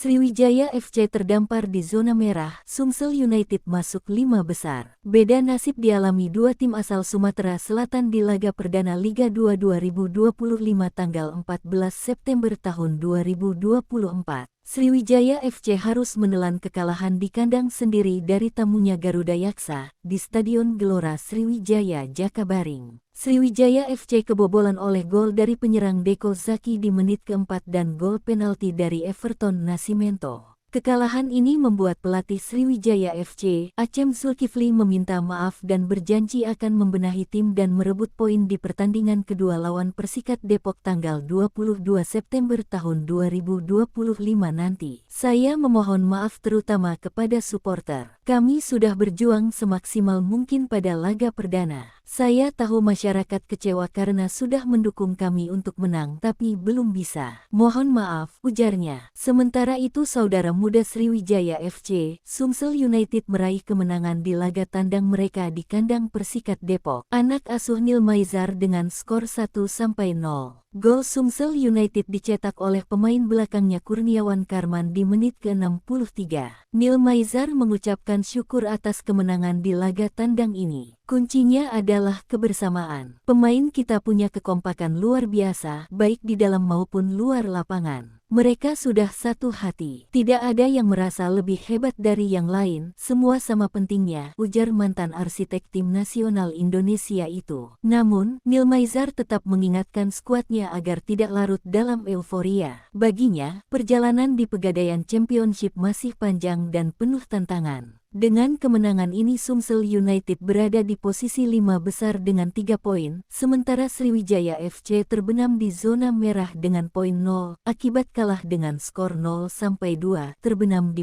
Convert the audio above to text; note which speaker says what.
Speaker 1: Sriwijaya FC terdampar di zona merah, Sumsel United masuk 5 besar. Beda nasib dialami dua tim asal Sumatera Selatan di laga perdana Liga 2 2025 tanggal 14 September tahun 2024. Sriwijaya FC harus menelan kekalahan di kandang sendiri dari tamunya Garuda Yaksa di Stadion Gelora Sriwijaya, Jakabaring. Sriwijaya FC kebobolan oleh gol dari penyerang Deko Zaki di menit keempat dan gol penalti dari Everton Nascimento. Kekalahan ini membuat pelatih Sriwijaya FC, Acem Zulkifli meminta maaf dan berjanji akan membenahi tim dan merebut poin di pertandingan kedua lawan Persikat Depok tanggal 22 September tahun 2025 nanti. Saya memohon maaf terutama kepada supporter. Kami sudah berjuang semaksimal mungkin pada laga perdana. Saya tahu masyarakat kecewa karena sudah mendukung kami untuk menang tapi belum bisa. Mohon maaf, ujarnya. Sementara itu saudara muda Sriwijaya FC, Sumsel United meraih kemenangan di laga tandang mereka di kandang Persikat Depok. Anak asuh Nil Maizar dengan skor 1-0. Gol Sumsel United dicetak oleh pemain belakangnya Kurniawan Karman di menit ke-63. Nil Maizar mengucapkan syukur atas kemenangan di laga tandang ini. Kuncinya adalah kebersamaan. Pemain kita punya kekompakan luar biasa, baik di dalam maupun luar lapangan. Mereka sudah satu hati. Tidak ada yang merasa lebih hebat dari yang lain, semua sama pentingnya, ujar mantan arsitek tim nasional Indonesia itu. Namun, Nil Maizar tetap mengingatkan skuadnya agar tidak larut dalam euforia. Baginya, perjalanan di Pegadaian Championship masih panjang dan penuh tantangan. Dengan kemenangan ini Sumsel United berada di posisi 5 besar dengan 3 poin, sementara Sriwijaya FC terbenam di zona merah dengan poin 0, akibat kalah dengan skor 0-2, terbenam di